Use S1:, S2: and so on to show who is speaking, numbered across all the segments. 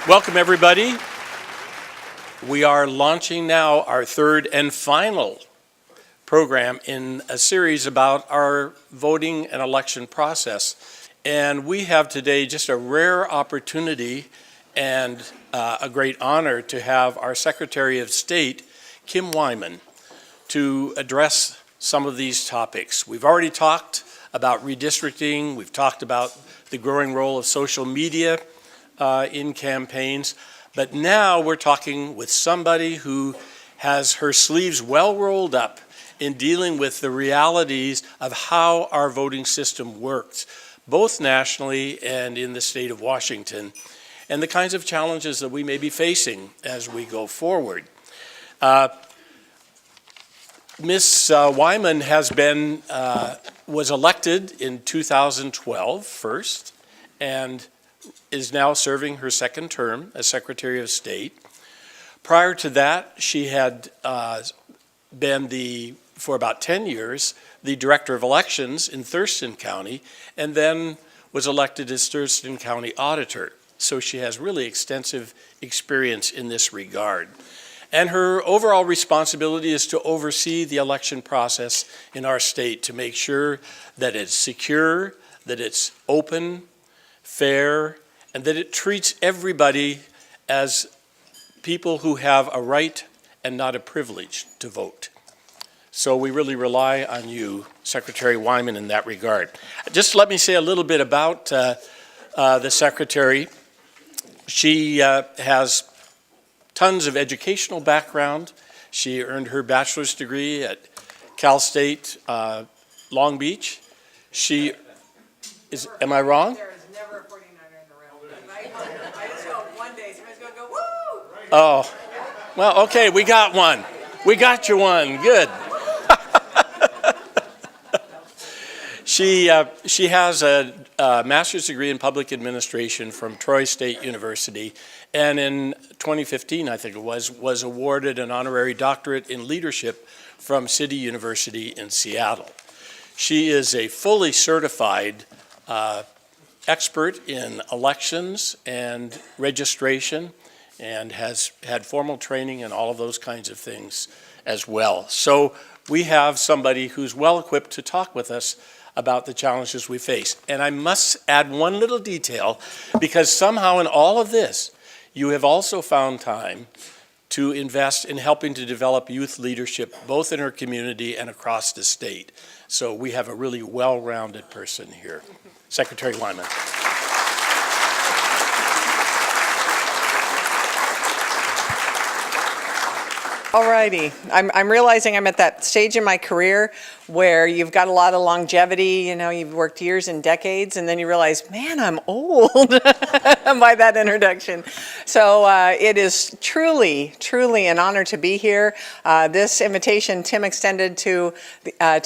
S1: Welcome, everybody. We are launching now our third and final program in a series about our voting and election process. And we have today just a rare opportunity and a great honor to have our Secretary of State, Kim Wyman, to address some of these topics. We've already talked about redistricting. We've talked about the growing role of social media in campaigns, but now we're talking with somebody who has her sleeves well rolled up in dealing with the realities of how our voting system works, both nationally and in the state of Washington, and the kinds of challenges that we may be facing as we go forward. Ms. Wyman was elected in 2012 first, and is now serving her second term as Secretary of State. Prior to that, she had been for about 10 years, the Director of Elections in Thurston County, and then was elected as Thurston County Auditor. So she has really extensive experience in this regard. And her overall responsibility is to oversee the election process in our state to make sure that it's secure, that it's open, fair, and that it treats everybody as people who have a right and not a privilege to vote. So we really rely on you, Secretary Wyman, in that regard. Just let me say a little bit about the Secretary. She has tons of educational background. She earned her bachelor's degree at Cal State Long Beach. Am I wrong?
S2: There is never a 49er in the room. I just hope one day somebody's going to go, woo!
S1: Oh, well, okay, we got one. We got you one, good. She has a master's degree in public administration from Troy State University, and in 2015, I think it was awarded an Honorary Doctorate in leadership from City University in Seattle. She is a fully certified expert in elections and registration, and has had formal training in all of those kinds of things as well. So we have somebody who's well equipped to talk with us about the challenges we face. And I must add one little detail, because somehow in all of this, you have also found time to invest in helping to develop youth leadership, both in her community and across the state. So we have a really well-rounded person here. Secretary Wyman.
S2: All righty. I'm realizing I'm at that stage in my career where you've got a lot of longevity, you've worked years and decades, and then you realize, man, I'm old by that introduction. So it is truly, truly an honor to be here. This invitation Tim extended to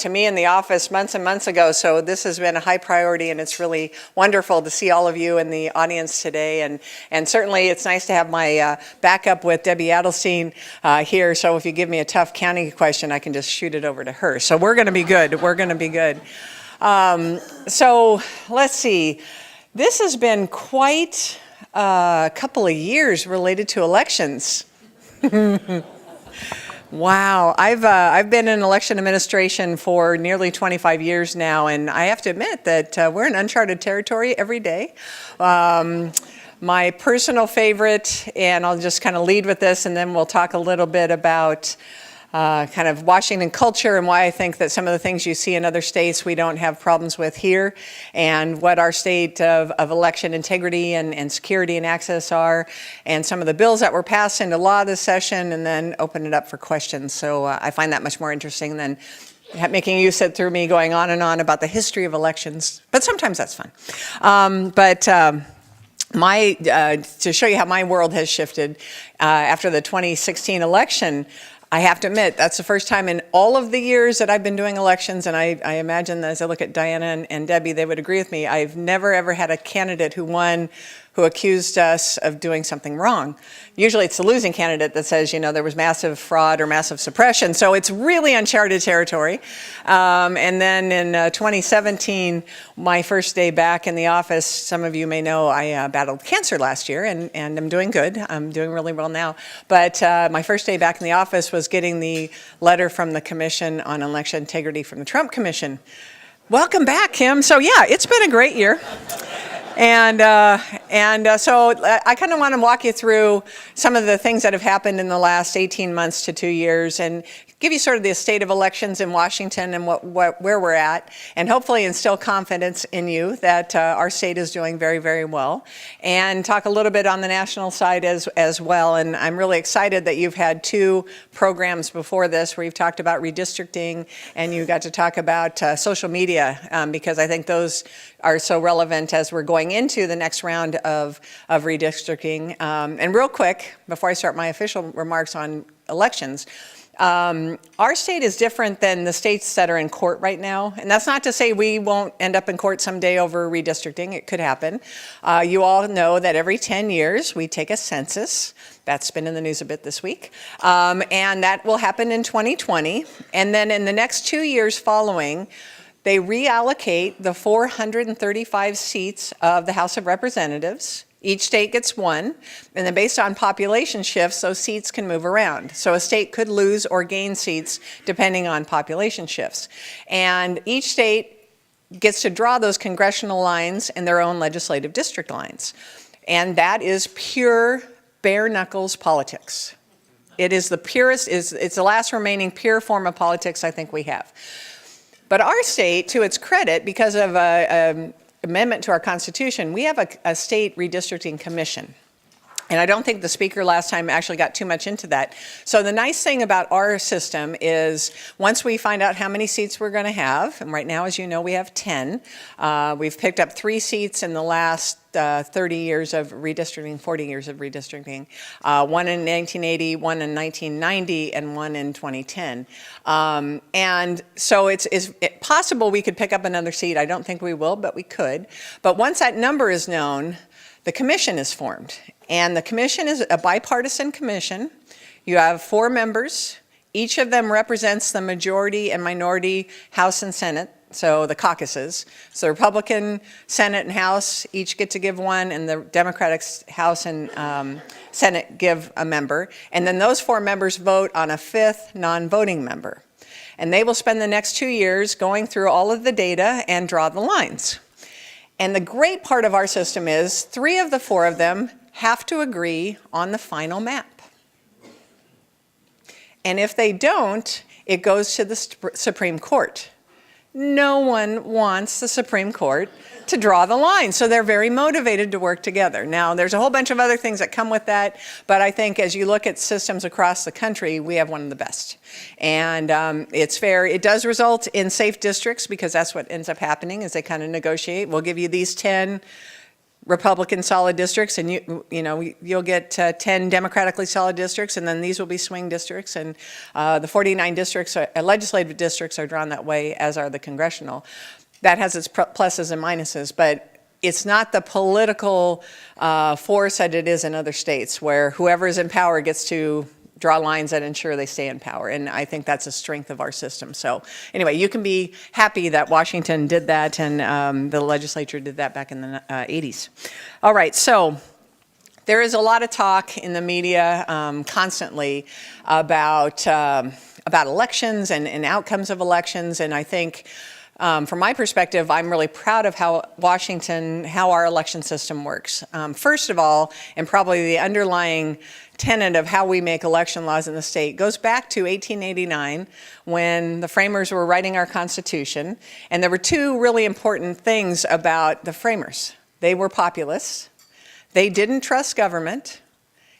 S2: me in the office months and months ago, so this has been a high priority, and it's really wonderful to see all of you in the audience today. And certainly it's nice to have my backup with Debbie Adelstein here, so if you give me a tough county question, I can just shoot it over to her. So we're going to be good. We're going to be good. So let's see. This has been quite a couple of years related to elections. Wow. I've been in election administration for nearly 25 years now, and I have to admit that we're in uncharted territory every day. My personal favorite, and I'll just kind of lead with this, and then we'll talk a little bit about kind of Washington culture and why I think that some of the things you see in other states we don't have problems with here, and what our state of election integrity and security and access are, and some of the bills that were passed into law this session, and then open it up for questions. So I find that much more interesting than making you sit through me going on and on about the history of elections, but sometimes that's fun. To show you how my world has shifted after the 2016 election, I have to admit, that's the first time in all of the years that I've been doing elections, and I imagine as I look at Diana and Debbie, they would agree with me, I've never ever had a candidate who won who accused us of doing something wrong. Usually it's the losing candidate that says, there was massive fraud or massive suppression. So it's really uncharted territory. And then in 2017, my first day back in the office, some of you may know I battled cancer last year, and I'm doing good. I'm doing really well now. But my first day back in the office was getting the letter from the Commission on Election Integrity from the Trump Commission. Welcome back, Kim. So yeah, it's been a great year. And so I kind of want to walk you through some of the things that have happened in the last 18 months to 2 years and give you sort of the state of elections in Washington and where we're at, and hopefully instill confidence in you that our state is doing very, very well, and talk a little bit on the national side as well. And I'm really excited that you've had 2 programs before this where you've talked about redistricting and you got to talk about social media, because I think those are so relevant as we're going into the next round of redistricting. And real quick, before I start my official remarks on elections, our state is different than the states that are in court right now. And that's not to say we won't end up in court someday over redistricting. It could happen. You all know that every 10 years we take a census. That's been in the news a bit this week. And that will happen in 2020. And then in the next 2 years following, they reallocate the 435 seats of the House of Representatives. Each state gets 1, and then based on population shifts, those seats can move around. So a state could lose or gain seats depending on population shifts. And each state gets to draw those congressional lines and their own legislative district lines. And that is pure bare knuckles politics. It is the purest, it's the last remaining pure form of politics I think we have. But our state, to its credit, because of an amendment to our Constitution, we have a state redistricting commission. And I don't think the speaker last time actually got too much into that. So the nice thing about our system is once we find out how many seats we're going to have, and right now, as you know, we have 10. We've picked up 3 seats in the last 30 years of redistricting, 40 years of redistricting, 1 in 1980, 1 in 1990, and 1 in 2010. And so it's possible we could pick up another seat. I don't think we will, but we could. But once that number is known, the commission is formed. And the commission is a bipartisan commission. You have 4 members. Each of them represents the majority and minority House and Senate, so the caucuses. So the Republican Senate and House each get to give 1, and the Democratic House and Senate give a member. And then those 4 members vote on a 5th non-voting member. And they will spend the next 2 years going through all of the data and draw the lines. And the great part of our system is 3 of the 4 of them have to agree on the final map. And if they don't, it goes to the Supreme Court. No one wants the Supreme Court to draw the line, so they're very motivated to work together. Now, there's a whole bunch of other things that come with that, but I think as you look at systems across the country, we have one of the best. And it's fair. It does result in safe districts because that's what ends up happening is they kind of negotiate. We'll give you these 10 Republican solid districts, and you'll get 10 democratically solid districts, and then these will be swing districts, and the 49 districts, legislative districts, are drawn that way, as are the congressional. That has its pluses and minuses, but it's not the political force that it is in other states, where whoever is in power gets to draw lines that ensure they stay in power. And I think that's a strength of our system. So anyway, you can be happy that Washington did that and the legislature did that back in the 80s. All right, so there is a lot of talk in the media constantly about elections and outcomes of elections. And I think from my perspective, I'm really proud of how our election system works. First of all, and probably the underlying tenet of how we make election laws in the state goes back to 1889 when the framers were writing our Constitution. And there were 2 really important things about the framers. They were populists, they didn't trust government,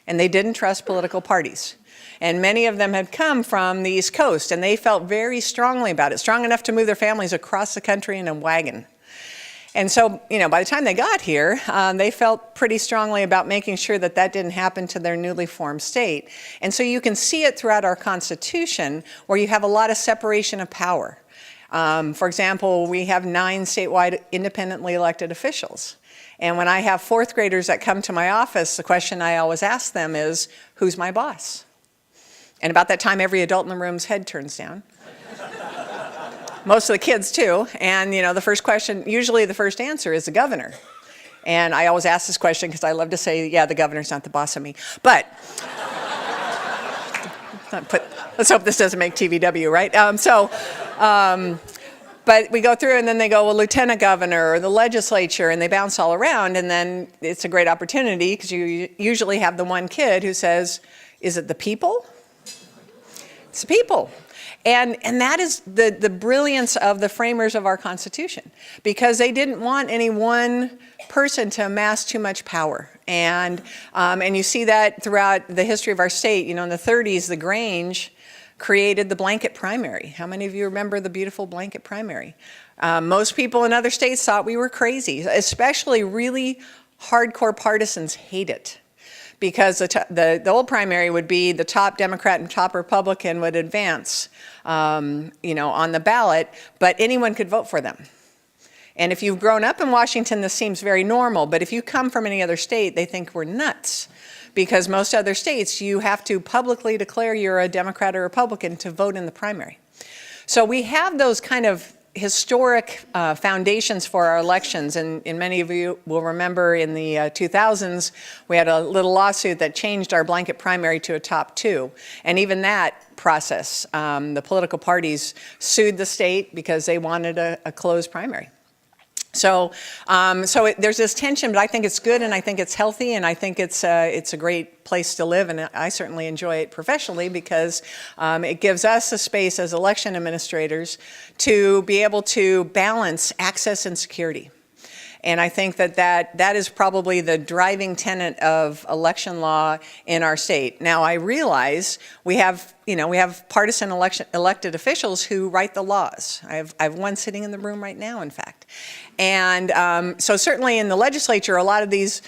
S2: and they didn't trust political parties. And many of them had come from the East Coast, and they felt very strongly about it, strong enough to move their families across the country in a wagon. And so, by the time they got here, they felt pretty strongly about making sure that that didn't happen to their newly formed state. And so you can see it throughout our Constitution, where you have a lot of separation of power. For example, we have 9 statewide independently elected officials. And when I have fourth graders that come to my office, the question I always ask them is, who's my boss? And about that time, every adult in the room's head turns down. Most of the kids too. And the first question, usually the first answer is the governor. And I always ask this question because I love to say, yeah, the governor's not the boss of me. But let's hope this doesn't make TVW, right? But we go through and then they go, well, lieutenant governor or the legislature, and they bounce all around. And then it's a great opportunity because you usually have the one kid who says, is it the people? It's the people. And that is the brilliance of the framers of our Constitution, because they didn't want any one person to amass too much power. And you see that throughout the history of our state. In the 30s, the Grange created the blanket primary. How many of you remember the beautiful blanket primary? Most people in other states thought we were crazy, especially really hardcore partisans hate it. Because the old primary would be the top Democrat and top Republican would advance, on the ballot, but anyone could vote for them. And if you've grown up in Washington, this seems very normal, but if you come from any other state, they think we're nuts. Because most other states, you have to publicly declare you're a Democrat or Republican to vote in the primary. So we have those kind of historic foundations for our elections, and many of you will remember in the 2000s, we had a little lawsuit that changed our blanket primary to a top two. And even that process, the political parties sued the state because they wanted a closed primary. So there's this tension, but I think it's good, and I think it's healthy, and I think it's a great place to live, and I certainly enjoy it professionally because it gives us a space as election administrators to be able to balance access and security. And I think that is probably the driving tenet of election law in our state. Now, I realize we have partisan elected officials who write the laws. I have one sitting in the room right now, in fact. And so certainly in the legislature, a lot of these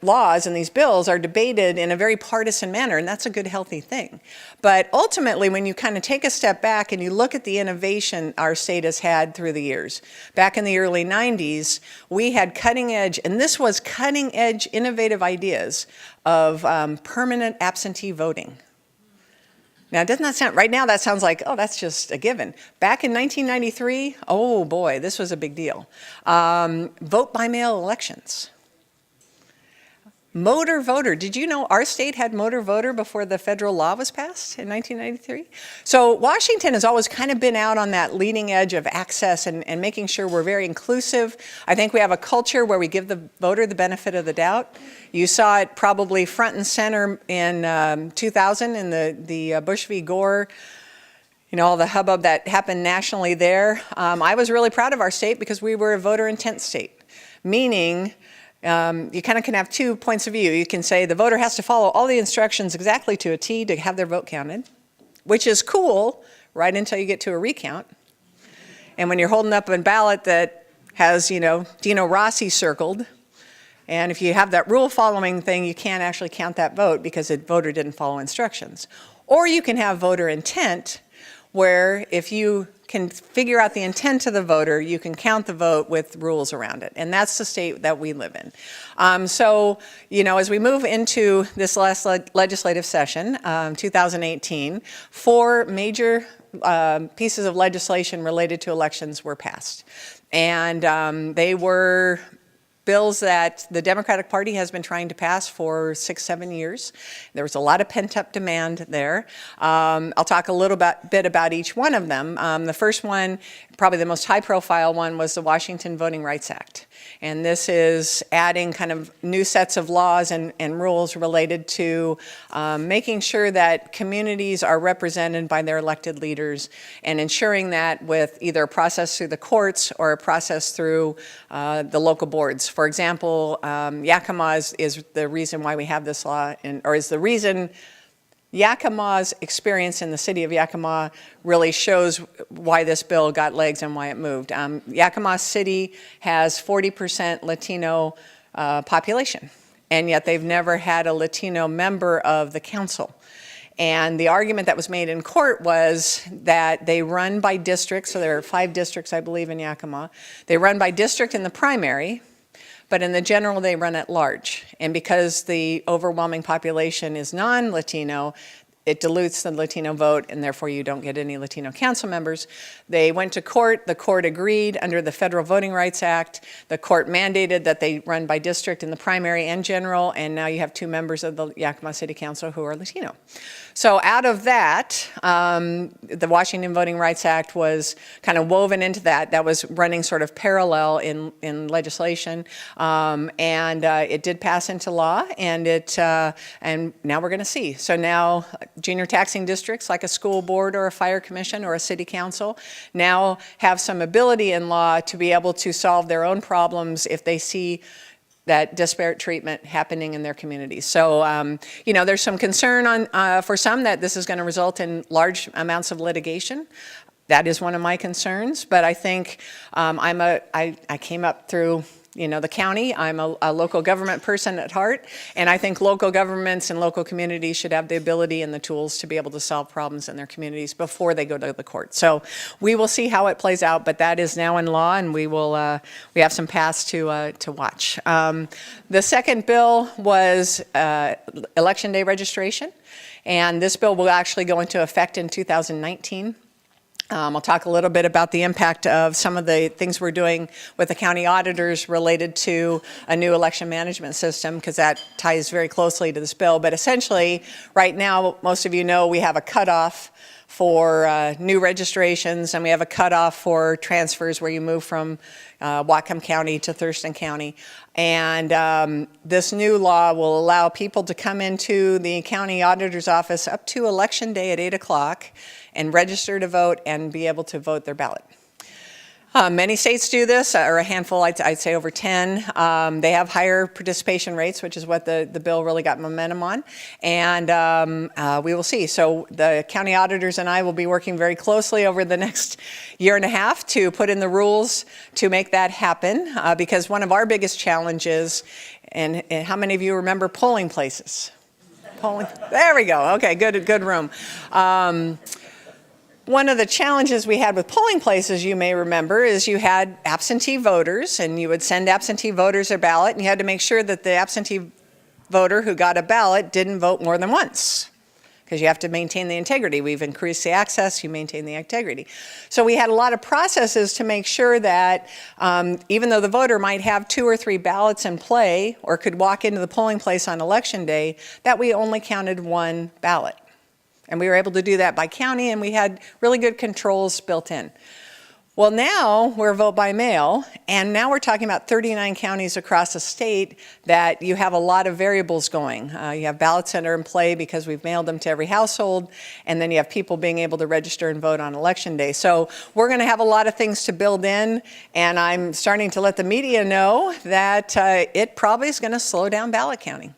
S2: laws and these bills are debated in a very partisan manner, and that's a good, healthy thing. But ultimately, when you kind of take a step back and you look at the innovation our state has had through the years, back in the early 90s, we had cutting edge, and this was cutting edge innovative ideas of permanent absentee voting. Now, doesn't that sound, right now that sounds like, oh, that's just a given. Back in 1993, oh boy, this was a big deal. Vote by mail elections. Motor voter. Did you know our state had motor voter before the federal law was passed in 1993? So Washington has always kind of been out on that leading edge of access and making sure we're very inclusive. I think we have a culture where we give the voter the benefit of the doubt. You saw it probably front and center in 2000 in the Bush v. Gore, all the hubbub that happened nationally there. I was really proud of our state because we were a voter intent state, meaning you kind of can have 2 points of view. You can say the voter has to follow all the instructions exactly to a T to have their vote counted, which is cool right until you get to a recount. And when you're holding up a ballot that has, Dino Rossi circled, and if you have that rule following thing, you can't actually count that vote because the voter didn't follow instructions. Or you can have voter intent, where if you can figure out the intent of the voter, you can count the vote with rules around it. And that's the state that we live in. As we move into this last legislative session, 2018, 4 major pieces of legislation related to elections were passed. And they were bills that the Democratic Party has been trying to pass for 6-7 years. There was a lot of pent-up demand there. I'll talk a little bit about each one of them. The first one, probably the most high-profile one, was the Washington Voting Rights Act. And this is adding kind of new sets of laws and rules related to making sure that communities are represented by their elected leaders and ensuring that with either a process through the courts or a process through the local boards. For example, Yakima is the reason why we have this law, or is the reason Yakima's experience in the city of Yakima really shows why this bill got legs and why it moved. Yakima City has 40% Latino population, and yet they've never had a Latino member of the council. And the argument that was made in court was that they run by district, so there are 5 districts, I believe, in Yakima. They run by district in the primary, but in the general, they run at large. And because the overwhelming population is non-Latino, it dilutes the Latino vote, and therefore you don't get any Latino council members. They went to court. The court agreed under the Federal Voting Rights Act. The court mandated that they run by district in the primary and general, and now you have 2 members of the Yakima City Council who are Latino. So out of that, the Washington Voting Rights Act was kind of woven into that. That was running sort of parallel in legislation, and it did pass into law, and and now we're going to see. So now junior taxing districts like a school board or a fire commission or a city council now have some ability in law to be able to solve their own problems if they see that disparate treatment happening in their communities. So, you know, there's some concern for some that this is going to result in large amounts of litigation. That is one of my concerns, but I think I came up through, you know, the county. I'm a local government person at heart, and I think local governments and local communities should have the ability and the tools to be able to solve problems in their communities before they go to the court. So we will see how it plays out, but that is now in law, and we have some paths to watch. The second bill was Election Day registration, and this bill will actually go into effect in 2019. I'll talk a little bit about the impact of some of the things we're doing with the county auditors related to a new election management system, because that ties very closely to this bill. But essentially, right now, most of you know we have a cutoff for new registrations, and we have a cutoff for transfers where you move from Whatcom County to Thurston County. And this new law will allow people to come into the county auditor's office up to Election Day at 8 o'clock and register to vote and be able to vote their ballot. Many states do this, or a handful, I'd say over 10. They have higher participation rates, which is what the bill really got momentum on, and we will see. So the county auditors and I will be working very closely over the next year and a half to put in the rules to make that happen, because one of our biggest challenges, and how many of you remember polling places? There we go, okay, good room. One of the challenges we had with polling places, you may remember, is you had absentee voters, and you would send absentee voters their ballot, and you had to make sure that the absentee voter who got a ballot didn't vote more than once, because you have to maintain the integrity. We've increased the access, you maintain the integrity. So we had a lot of processes to make sure that even though the voter might have 2 or 3 ballots in play, or could walk into the polling place on Election Day, that we only counted 1 ballot. And we were able to do that by county, and we had really good controls built in. Well, now we're vote by mail, and now we're talking about 39 counties across the state that you have a lot of variables going. You have ballots that are in play because we've mailed them to every household, and then you have people being able to register and vote on Election Day. So we're going to have a lot of things to build in, and I'm starting to let the media know that it probably is going to slow down ballot counting,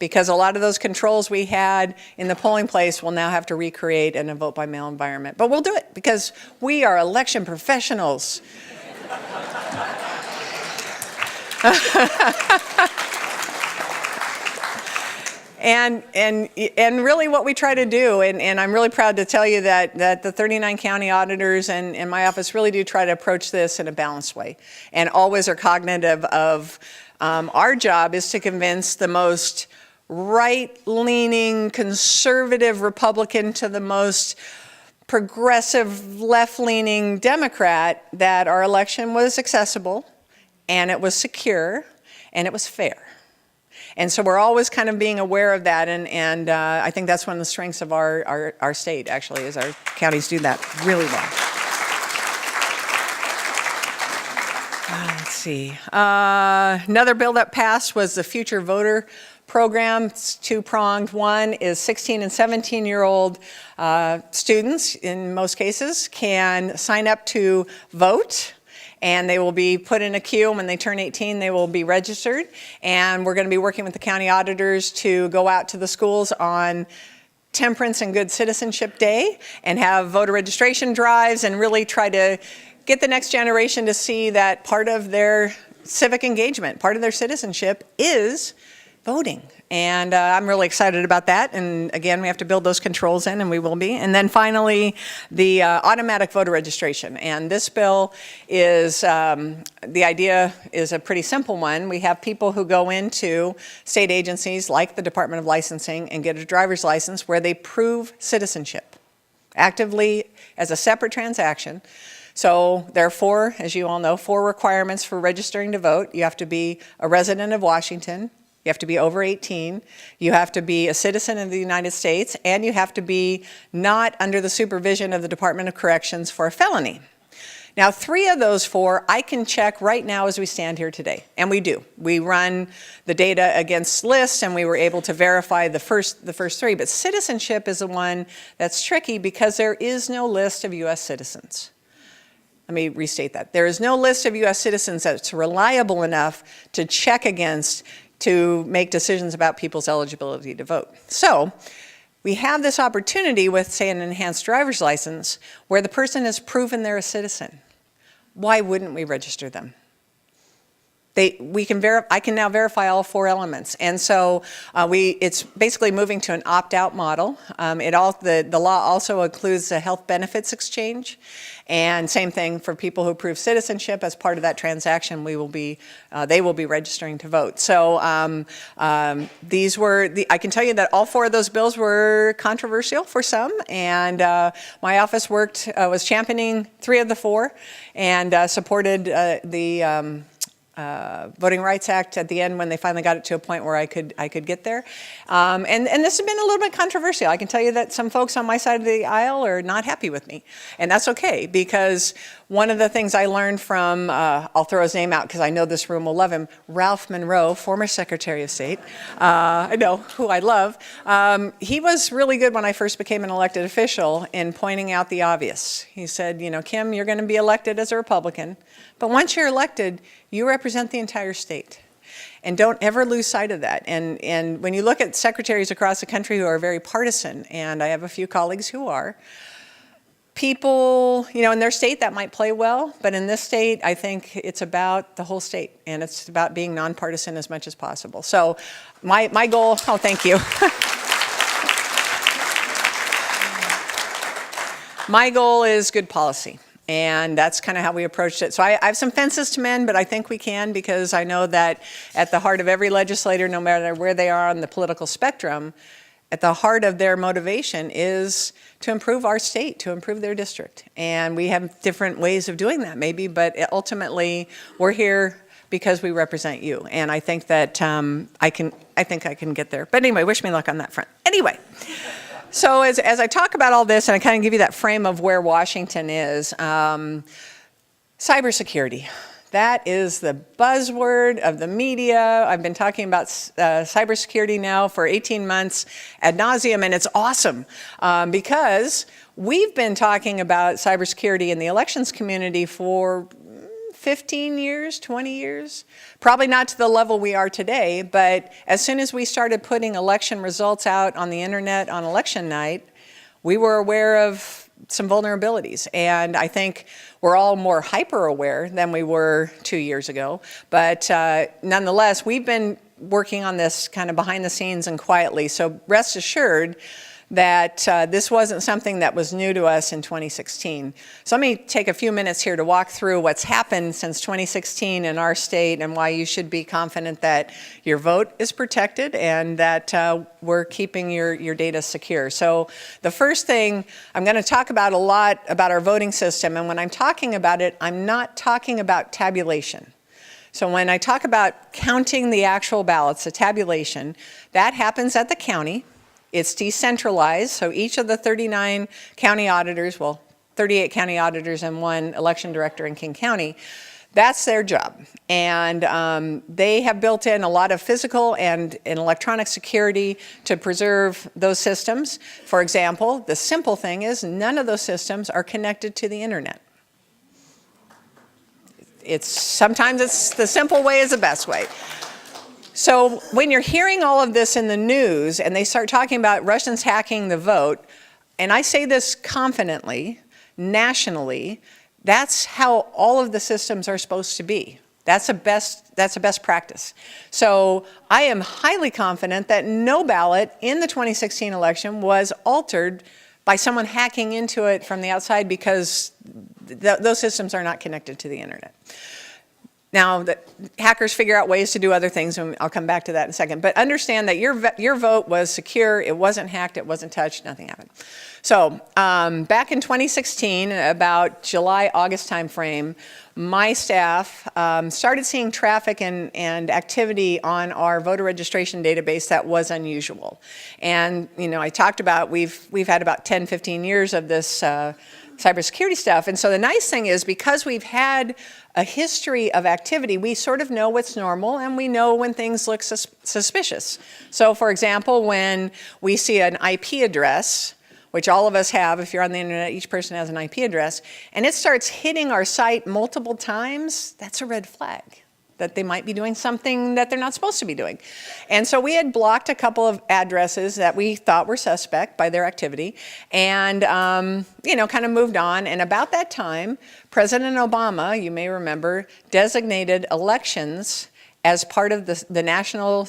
S2: because a lot of those controls we had in the polling place will now have to recreate in a vote-by-mail environment. But we'll do it because we are election professionals. And really what we try to do, and I'm really proud to tell you that the 39 county auditors and my office really do try to approach this in a balanced way, and always are cognitive of our job is to convince the most right-leaning, conservative Republican to the most progressive, left-leaning Democrat that our election was accessible, and it was secure, and it was fair. And so we're always kind of being aware of that, and I think that's one of the strengths of our state, actually, is our counties do that really well. Let's see. Another bill that passed was the Future Voter Program. It's 2-pronged. One is 16 and 17-year-old students, in most cases, can sign up to vote, and they will be put in a queue. When they turn 18, they will be registered, and we're going to be working with the county auditors to go out to the schools on Temperance and Good Citizenship Day and have voter registration drives and really try to get the next generation to see that part of their civic engagement, part of their citizenship is voting And I'm really excited about that. And again, we have to build those controls in, and we will be. And then finally, the automatic voter registration. And this bill is, the idea is a pretty simple one. We have people who go into state agencies like the Department of Licensing and get a driver's license where they prove citizenship actively as a separate transaction. So there are four, as you all know, four requirements for registering to vote. You have to be a resident of Washington, you have to be over 18, you have to be a citizen of the United States, and you have to be not under the supervision of the Department of Corrections for a felony. Now, three of those four I can check right now as we stand here today, and we do. We run the data against lists, and we were able to verify the first three, but citizenship is the one that's tricky because there is no list of U.S. citizens. Let me restate that. There is no list of U.S. citizens that's reliable enough to check against to make decisions about people's eligibility to vote. So we have this opportunity with, say, an enhanced driver's license where the person has proven they're a citizen. Why wouldn't we register them? I can now verify all four elements. And so it's basically moving to an opt-out model. The law also includes a health benefits exchange. And same thing for people who prove citizenship. As part of that transaction, they will be registering to vote. So I can tell you that all four of those bills were controversial for some. And my office was championing three of the four and supported the Voting Rights Act at the end when they finally got it to a point where I could get there. And this has been a little bit controversial. I can tell you that some folks on my side of the aisle are not happy with me. And that's okay, because one of the things I learned from, I'll throw his name out because I know this room will love him, Ralph Monroe, former Secretary of State, I know, who I love. He was really good when I first became an elected official in pointing out the obvious. He said, Kim, you're going to be elected as a Republican, but once you're elected, you represent the entire state. And don't ever lose sight of that. And when you look at secretaries across the country who are very partisan, and I have a few colleagues who are, people, in their state that might play well, but in this state, I think it's about the whole state, and it's about being nonpartisan as much as possible. So my goal, oh, thank you. My goal is good policy. And that's kind of how we approached it. So I have some fences to mend, but I think we can, because I know that at the heart of every legislator, no matter where they are on the political spectrum, at the heart of their motivation is to improve our state, to improve their district. And we have different ways of doing that maybe, but ultimately we're here because we represent you. And I think that I think I can get there. But anyway, wish me luck on that front. Anyway. So as I talk about all this, and I kind of give you that frame of where Washington is, cybersecurity. That is the buzzword of the media. I've been talking about cybersecurity now for 18 months ad nauseum, and it's awesome because we've been talking about cybersecurity in the elections community for 15 years, 20 years, probably not to the level we are today, but as soon as we started putting election results out on the internet on election night, we were aware of some vulnerabilities. And I think we're all more hyper aware than we were 2 years ago. But nonetheless, we've been working on this kind of behind the scenes and quietly. So rest assured that this wasn't something that was new to us in 2016. So let me take a few minutes here to walk through what's happened since 2016 in our state and why you should be confident that your vote is protected and that we're keeping your data secure. So the first thing, I'm going to talk about a lot about our voting system, and when I'm talking about it, I'm not talking about tabulation. So when I talk about counting the actual ballots, the tabulation, that happens at the county. It's decentralized, so each of the 39 county auditors, well, 38 county auditors and one election director in King County, that's their job. And they have built in a lot of physical and electronic security to preserve those systems. For example, the simple thing is none of those systems are connected to the internet. Sometimes it's the simple way is the best way. So when you're hearing all of this in the news and they start talking about Russians hacking the vote, and I say this confidently, nationally, that's how all of the systems are supposed to be. That's a best practice. So I am highly confident that no ballot in the 2016 election was altered by someone hacking into it from the outside, because those systems are not connected to the internet. Now, the hackers figure out ways to do other things, and I'll come back to that in a second. But understand that your vote was secure. It wasn't hacked. It wasn't touched. Nothing happened. So back in 2016, about July, August timeframe, my staff started seeing traffic and activity on our voter registration database that was unusual. And I talked about we've had about 10, 15 years of this cybersecurity stuff. And so the nice thing is, because we've had a history of activity, we sort of know what's normal, and we know when things look suspicious. So for example, when we see an IP address, which all of us have, if you're on the internet, each person has an IP address, and it starts hitting our site multiple times, that's a red flag that they might be doing something that they're not supposed to be doing. And so we had blocked a couple of addresses that we thought were suspect by their activity, and kind of moved on. And about that time, President Obama, you may remember, designated elections as part of the national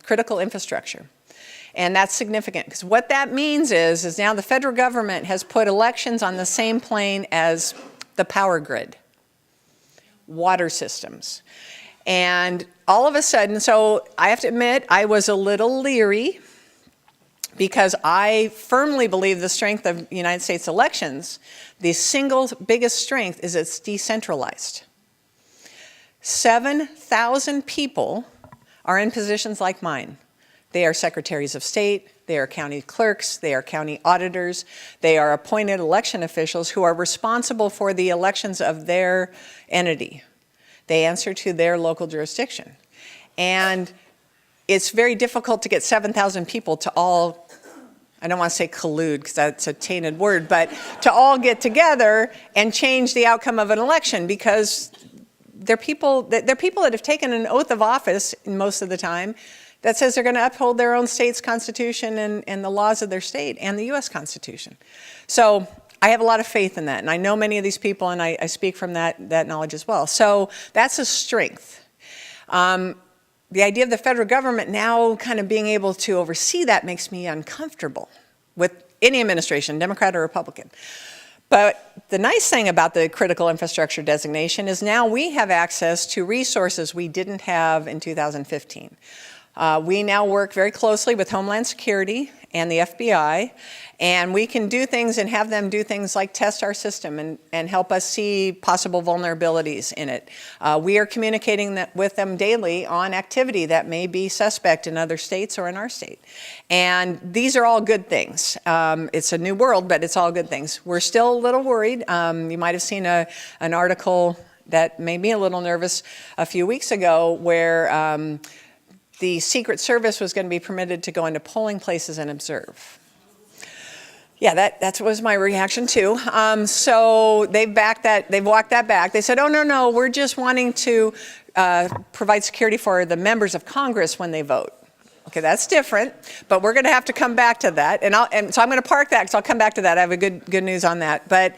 S2: critical infrastructure. And that's significant, because what that means is now the federal government has put elections on the same plane as the power grid, water systems. And all of a sudden, so I have to admit, I was a little leery, because I firmly believe the strength of United States elections, the single biggest strength is it's decentralized. 7,000 people are in positions like mine. They are secretaries of state, they are county clerks, they are county auditors, they are appointed election officials who are responsible for the elections of their entity. They answer to their local jurisdiction. And it's very difficult to get 7,000 people to all, I don't want to say collude because that's a tainted word, but to all get together and change the outcome of an election, because they're people that have taken an oath of office most of the time that says they're going to uphold their own state's constitution and the laws of their state and the U.S. Constitution. So I have a lot of faith in that, and I know many of these people, and I speak from that knowledge as well. So that's a strength. The idea of the federal government now kind of being able to oversee that makes me uncomfortable with any administration, Democrat or Republican. But the nice thing about the critical infrastructure designation is now we have access to resources we didn't have in 2015. We now work very closely with Homeland Security and the FBI, and we can do things and have them do things like test our system and help us see possible vulnerabilities in it. We are communicating with them daily on activity that may be suspect in other states or in our state. And these are all good things. It's a new world, but it's all good things. We're still a little worried. You might have seen an article that made me a little nervous a few weeks ago where the Secret Service was going to be permitted to go into polling places and observe. Yeah, that was my reaction too. So they've walked that back. They said, oh, no, we're just wanting to provide security for the members of Congress when they vote. Okay, that's different, but we're going to have to come back to that. And so I'm going to park that, because I'll come back to that. I have a good news on that. But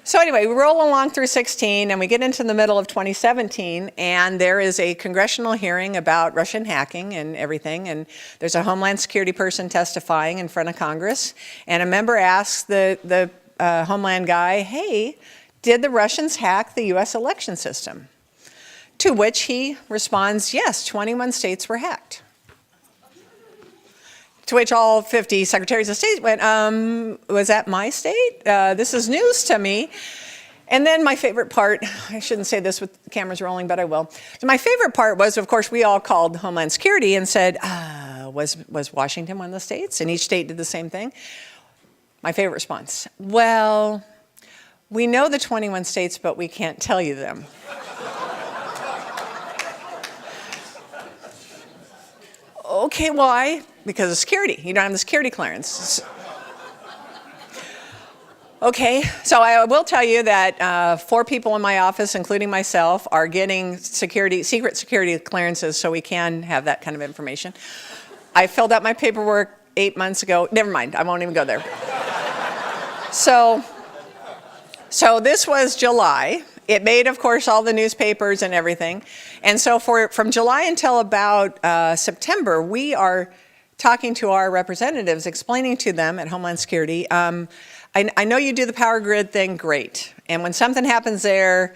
S2: so anyway, we roll along through 16, and we get into the middle of 2017, and there is a congressional hearing about Russian hacking and everything, and there's a Homeland Security person testifying in front of Congress, and a member asks the Homeland guy, hey, did the Russians hack the U.S. election system? To which he responds, yes, 21 states were hacked. To which all 50 secretaries of state went, was that my state? This is news to me. And then my favorite part, I shouldn't say this with the cameras rolling, but I will. So my favorite part was, of course, we all called Homeland Security and said, was Washington one of the states? And each state did the same thing. My favorite response, well, we know the 21 states, but we can't tell you them. Okay, why? Because of security. You don't have the security clearance. Okay, so I will tell you that 4 people in my office, including myself, are getting secret security clearances, so we can have that kind of information. I filled out my paperwork 8 months ago. Never mind, I won't even go there. So this was July, It made, of course, all the newspapers and everything. And so from July until about September, we are talking to our representatives, explaining to them at Homeland Security, I know you do the power grid thing, great. And when something happens there,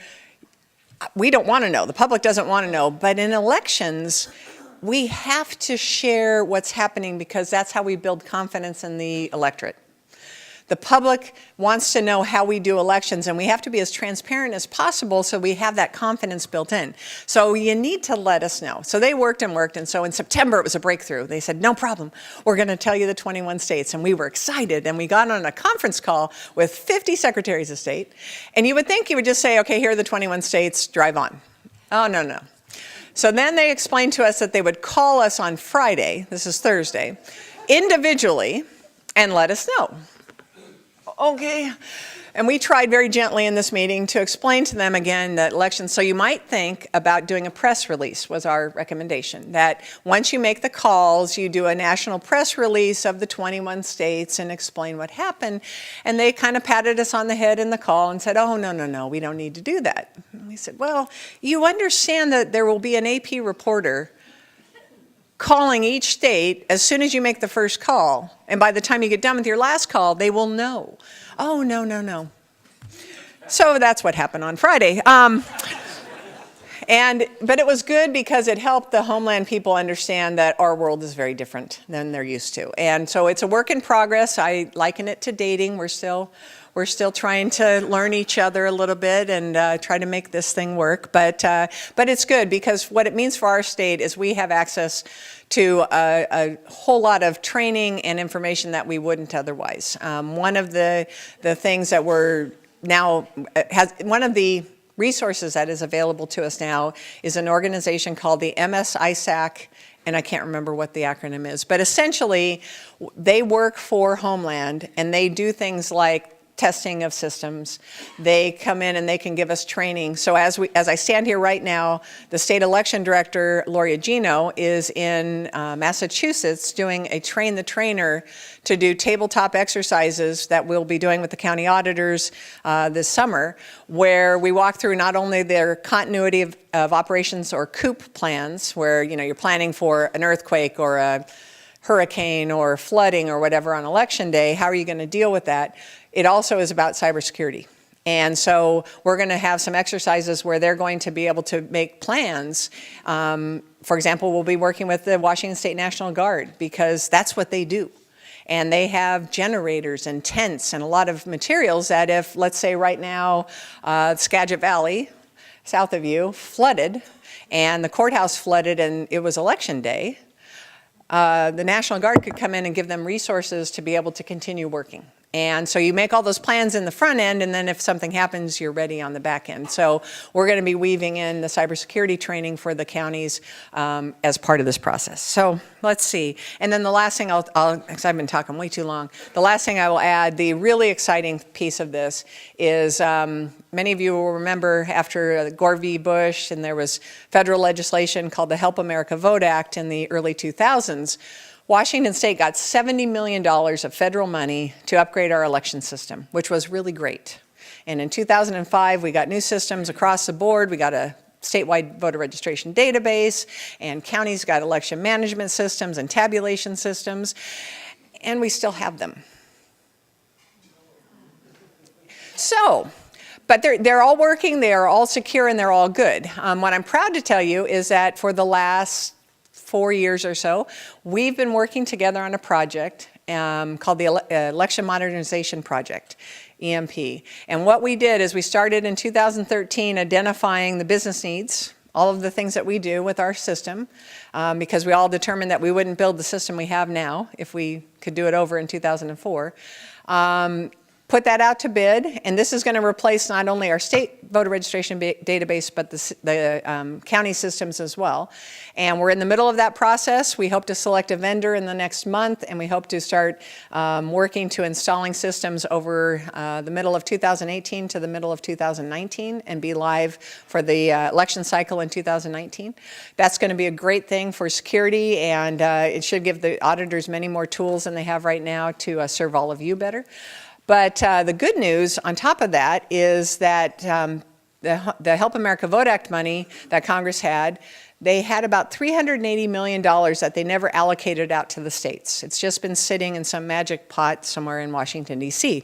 S2: we don't want to know. The public doesn't want to know. But in elections, we have to share what's happening because that's how we build confidence in the electorate. The public wants to know how we do elections, and we have to be as transparent as possible so we have that confidence built in. So you need to let us know. So they worked, and so in September it was a breakthrough. They said, no problem, we're going to tell you the 21 states. And we were excited, and we got on a conference call with 50 secretaries of state. And you would think you would just say, okay, here are the 21 states, drive on. Oh, no, no. So then they explained to us that they would call us on Friday, this is Thursday, individually, and let us know. Okay. And we tried very gently in this meeting to explain to them again that elections, so you might think about doing a press release was our recommendation, that once you make the calls, you do a national press release of the 21 states and explain what happened. And they kind of patted us on the head in the call and said, oh, no, we don't need to do that. And we said, well, you understand that there will be an AP reporter calling each state as soon as you make the first call. And by the time you get done with your last call, they will know. Oh, no. So that's what happened on Friday. But it was good because it helped the Homeland people understand that our world is very different than they're used to. And so it's a work in progress. I liken it to dating. We're still trying to learn each other a little bit and try to make this thing work. But it's good because what it means for our state is we have access to a whole lot of training and information that we wouldn't otherwise. One of the things that we're now one of the resources that is available to us now is an organization called the MS-ISAC, and I can't remember what the acronym is, but essentially they work for Homeland and they do things like testing of systems. They come in and they can give us training. So as I stand here right now, the state election director, Gloria Gino, is in Massachusetts doing a train the trainer to do tabletop exercises that we'll be doing with the county auditors this summer, where we walk through not only their continuity of operations or COOP plans, where you're planning for an earthquake or a hurricane or flooding or whatever on election day, how are you going to deal with that? It also is about cybersecurity. And so we're going to have some exercises where they're going to be able to make plans. For example, we'll be working with the Washington State National Guard because that's what they do. And they have generators and tents and a lot of materials that if, let's say right now, Skagit Valley, south of you, flooded, and the courthouse flooded and it was election day, the National Guard could come in and give them resources to be able to continue working. And so you make all those plans in the front end, and then if something happens, you're ready on the back end. So we're going to be weaving in the cybersecurity training for the counties as part of this process. So let's see. And then the last thing because I've been talking way too long, the last thing I will add, the really exciting piece of this is many of you will remember after Gore v. Bush, and there was federal legislation called the Help America Vote Act in the early 2000s. Washington State got $70 million of federal money to upgrade our election system, which was really great. And in 2005, we got new systems across the board. We got a statewide voter registration database, and counties got election management systems and tabulation systems, and we still have them. So, but they're all working, they are all secure, and they're all good. What I'm proud to tell you is that for the last 4 years or so, we've been working together on a project called the Election Modernization Project, EMP. And what we did is we started in 2013 identifying the business needs, all of the things that we do with our system, because we all determined that we wouldn't build the system we have now if we could do it over in 2004. Put that out to bid, and this is going to replace not only our state voter registration database, but the county systems as well. And we're in the middle of that process. We hope to select a vendor in the next month, and we hope to start working to installing systems over the middle of 2018 to the middle of 2019 and be live for the election cycle in 2019. That's going to be a great thing for security, and it should give the auditors many more tools than they have right now to serve all of you better. But the good news on top of that is that the Help America Vote Act money that Congress had, they had about $380 million that they never allocated out to the states. It's just been sitting in some magic pot somewhere in Washington, D.C.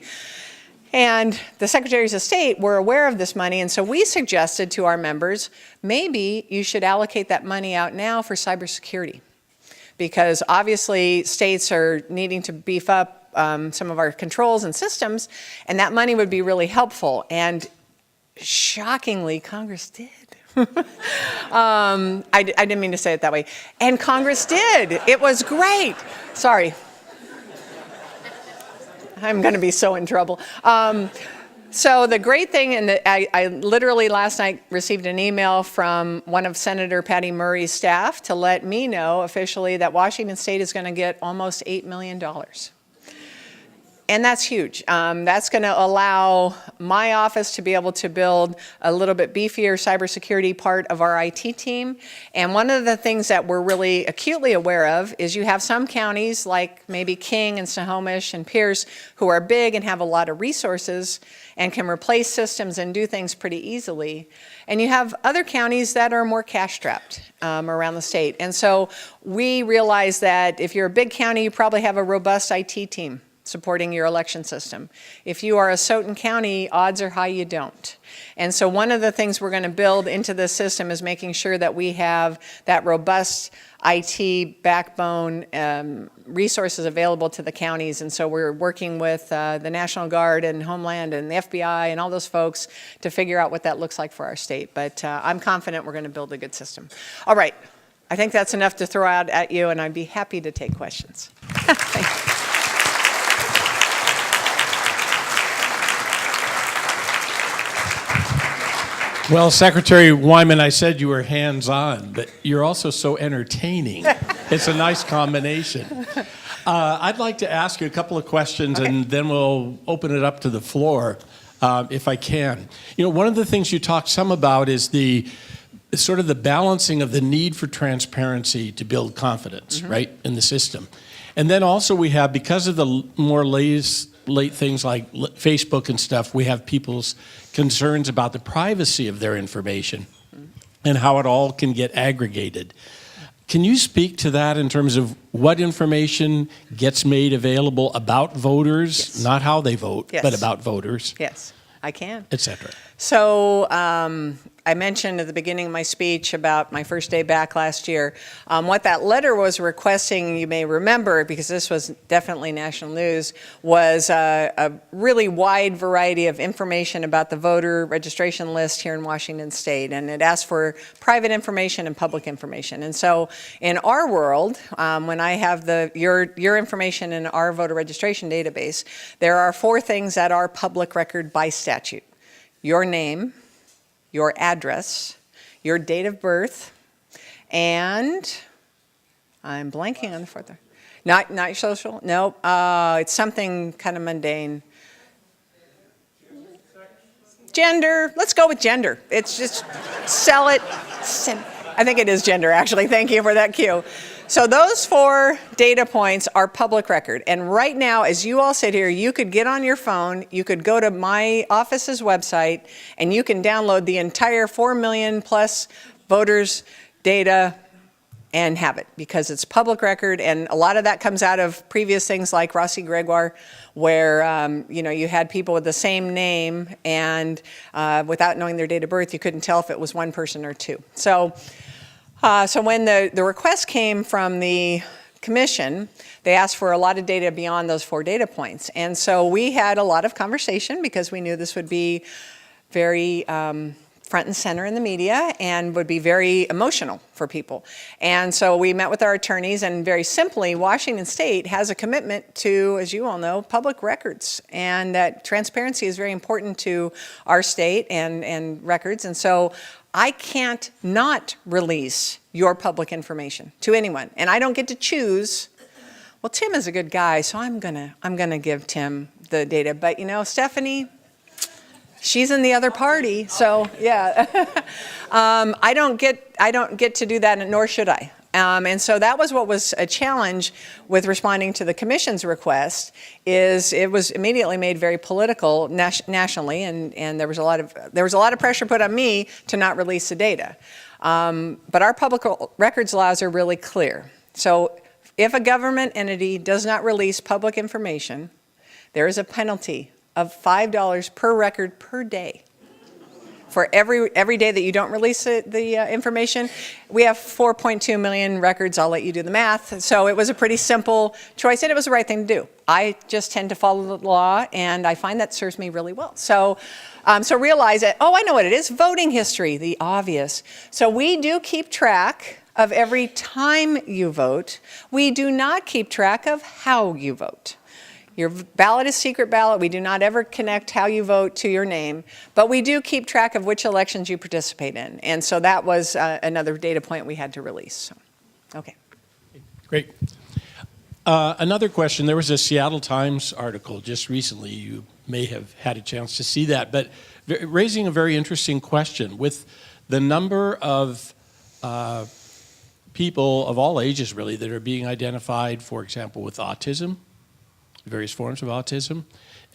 S2: And the Secretaries of State were aware of this money, and so we suggested to our members, maybe you should allocate that money out now for cybersecurity. Because obviously states are needing to beef up some of our controls and systems, and that money would be really helpful. And shockingly, Congress did. I didn't mean to say it that way. And Congress did. It was great. Sorry. I'm going to be so in trouble. So the great thing, and I literally last night received an email from one of Senator Patty Murray's staff to let me know officially that Washington State is going to get almost $8 million. And that's huge. That's going to allow my office to be able to build a little bit beefier cybersecurity part of our IT team. And one of the things that we're really acutely aware of is you have some counties like maybe King and Snohomish and Pierce who are big and have a lot of resources and can replace systems and do things pretty easily. And you have other counties that are more cash-strapped around the state. And so we realize that if you're a big county, you probably have a robust IT team supporting your election system. If you are a Soton County, odds are high you don't. And so one of the things we're going to build into this system is making sure that we have that robust IT backbone resources available to the counties. And so we're working with the National Guard and Homeland and the FBI and all those folks to figure out what that looks like for our state. But I'm confident we're going to build a good system. All right. I think that's enough to throw out at you, and I'd be happy to take questions. Thank you.
S1: Well, Secretary Wyman, I said you were hands-on, but you're also so entertaining. It's a nice combination. I'd like to ask you a couple of questions, and then we'll open it up to the floor, if I can. You know, one of the things you talked some about is the sort of the balancing of the need for transparency to build confidence, right, in the system. And then also we have, because of the more late things like Facebook and stuff, we have people's concerns about the privacy of their information and how it all can get aggregated. Can you speak to that in terms of what information gets made available about voters, yes, not how they vote, yes, but about voters?
S2: Yes, I can.
S1: Et cetera.
S2: So I mentioned at the beginning of my speech about my first day back last year. What that letter was requesting, you may remember, because this was definitely national news, was a really wide variety of information about the voter registration list here in Washington State. And it asked for private information and public information. And so in our world, when I have your information in our voter registration database, there are 4 things that are public record by statute. Your name, your address, your date of birth, and I'm blanking on the 4th. Not your social? No, it's something kind of mundane. Gender. Let's go with gender. It's just sell it. I think it is gender, actually. Thank you for that cue. So those 4 data points are public record. And right now, as you all sit here, you could get on your phone, you could go to my office's website, and you can download the entire 4 million plus voters' data and have it, because it's public record. And a lot of that comes out of previous things like Rossi Gregoire, where you had people with the same name, and without knowing their date of birth, you couldn't tell if it was one person or 2. So when the request came from the commission, they asked for a lot of data beyond those 4 data points. And so we had a lot of conversation because we knew this would be very front and center in the media and would be very emotional for people. And so we met with our attorneys, and very simply, Washington State has a commitment to, as you all know, public records, and that transparency is very important to our state and records. And so I can't not release your public information to anyone, and I don't get to choose. Well, Tim is a good guy, so I'm gonna give Tim the data. But Stephanie, she's in the other party, so yeah. I don't get to do that, nor should I. And so that was what was a challenge with responding to the Commission's request, is it was immediately made very political nationally, and there was a lot of pressure put on me to not release the data. But our public records laws are really clear. So if a government entity does not release public information, there is a penalty of $5 per record per day. For every day that you don't release the information. We have 4.2 million records. I'll let you do the math. So it was a pretty simple choice, and it was the right thing to do. I just tend to follow the law, and I find that serves me really well. So realize that, oh, I know what it is, voting history, the obvious. So we do keep track of every time you vote. We do not keep track of how you vote. Your ballot is secret ballot. We do not ever connect how you vote to your name, but we do keep track of which elections you participate in. And so that was another data point we had to release. So, okay.
S1: Great. Another question, there was a Seattle Times article just recently. You may have had a chance to see that, but raising a very interesting question with the number of people of all ages, really, that are being identified, for example, with autism, various forms of autism,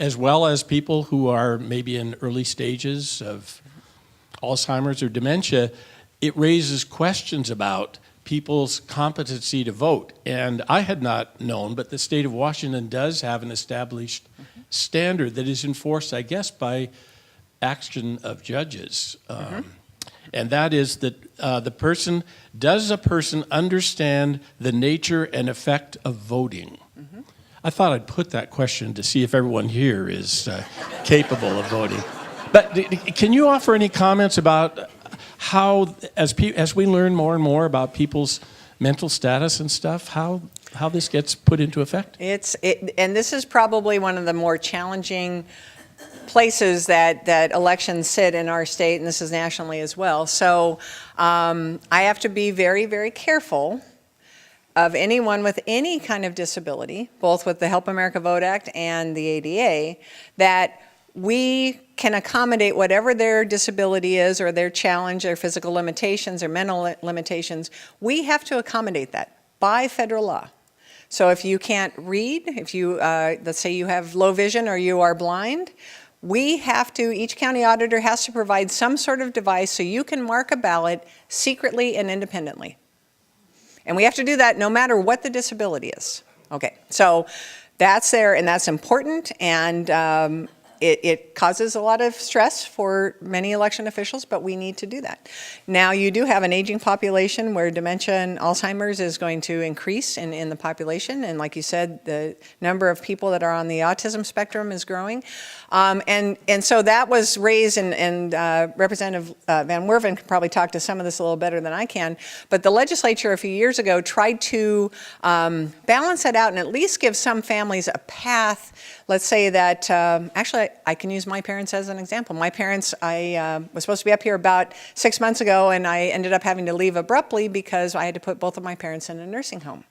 S1: as well as people who are maybe in early stages of Alzheimer's or dementia. It raises questions about people's competency to vote. And I had not known, but the state of Washington does have an established standard that is enforced, I guess, by action of judges. And that is that does a person understand the nature and effect of voting? I thought I'd put that question to see if everyone here is capable of voting. But can you offer any comments about how, as we learn more and more about people's mental status and stuff, how this gets put into effect?
S2: And this is probably one of the more challenging places that elections sit in our state, and this is nationally as well. So I have to be very, very careful of anyone with any kind of disability, both with the Help America Vote Act and the ADA, that we can accommodate whatever their disability is or their challenge, their physical limitations or mental limitations. We have to accommodate that by federal law. So if you can't read, if you, let's say you have low vision or you are blind, each county auditor has to provide some sort of device so you can mark a ballot secretly and independently. And we have to do that no matter what the disability is. Okay, so that's there, and that's important, and it causes a lot of stress for many election officials, but we need to do that. Now, you do have an aging population where dementia and Alzheimer's is going to increase in the population, and like you said, the number of people that are on the autism spectrum is growing. And so that was raised, and Representative Van Werven could probably talk to some of this a little better than I can, but the legislature a few years ago tried to balance that out and at least give some families a path. Let's say that, actually I can use my parents as an example. My parents, I was supposed to be up here about 6 months ago, and I ended up having to leave abruptly because I had to put both of my parents in a nursing home.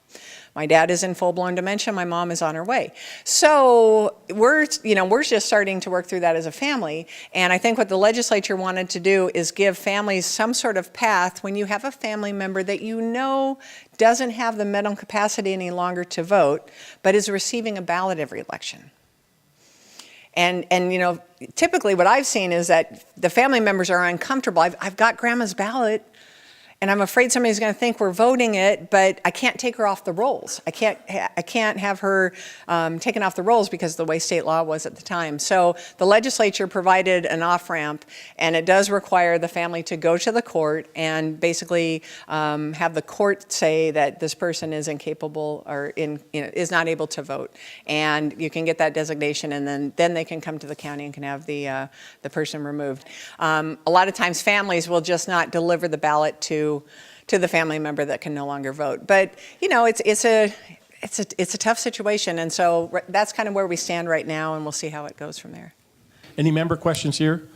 S2: My dad is in full-blown dementia. My mom is on her way. So we're just starting to work through that as a family. And I think what the legislature wanted to do is give families some sort of path when you have a family member that you know doesn't have the mental capacity any longer to vote, but is receiving a ballot every election. And typically what I've seen is that the family members are uncomfortable. I've got grandma's ballot, and I'm afraid somebody's going to think we're voting it, but I can't take her off the rolls. I can't have her taken off the rolls because of the way state law was at the time. So the legislature provided an off-ramp, and it does require the family to go to the court and basically have the court say that this person is incapable or is not able to vote. And you can get that designation, and then they can come to the county and can have the person removed. A lot of times families will just not deliver the ballot to the family member that can no longer vote. But it's a tough situation, and so that's kind of where we stand right now, and we'll see how it goes from there.
S1: Any member questions here?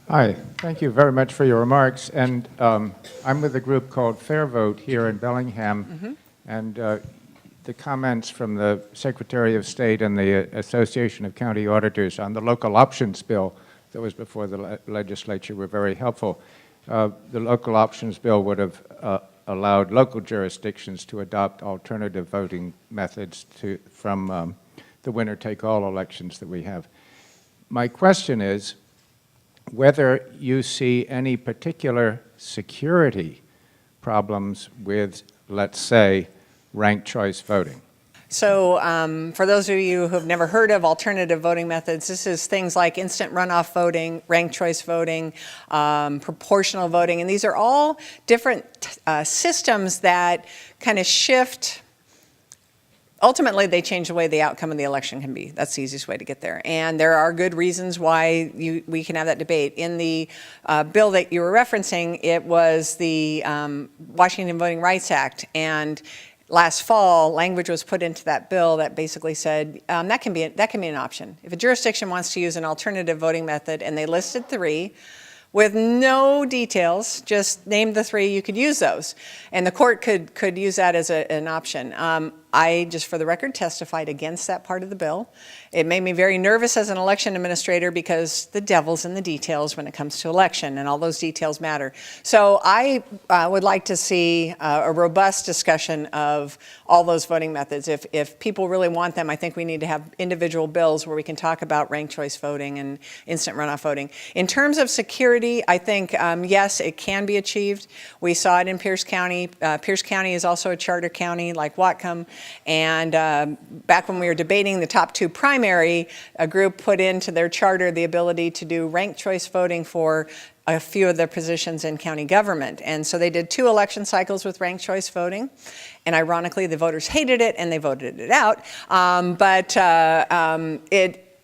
S3: Hi, thank you very much for your remarks. And I'm with a group called Fair Vote here in Bellingham, and the comments from the Secretary of State and the Association of County Auditors on the local options bill that was before the legislature were very helpful. the local options bill would have allowed local jurisdictions to adopt alternative voting methods from the winner-take-all elections that we have. My question is whether you see any particular security problems with, let's say, ranked choice voting.
S2: So for those of you who have never heard of alternative voting methods, this is things like instant runoff voting, ranked choice voting, proportional voting, and these are all different systems that kind of shift. Ultimately, they change the way the outcome of the election can be. That's the easiest way to get there. And there are good reasons why we can have that debate. In the bill that you were referencing, it was the Washington Voting Rights Act. And last fall, language was put into that bill that basically said that can be an option. If a jurisdiction wants to use an alternative voting method, and they listed 3, with no details, just name the 3, you could use those. And the court could use that as an option. I, just for the record, testified against that part of the bill. It made me very nervous as an election administrator because the devil's in the details when it comes to election, and all those details matter. So I would like to see a robust discussion of all those voting methods. If people really want them, I think we need to have individual bills where we can talk about ranked choice voting and instant runoff voting. In terms of security, I think, yes, it can be achieved. We saw it in Pierce County. Pierce County is also a charter county like Whatcom. And back when we were debating the top 2 primary, a group put into their charter the ability to do ranked choice voting for a few of their positions in county government. And so they did 2 election cycles with ranked choice voting. And ironically, the voters hated it and they voted it out.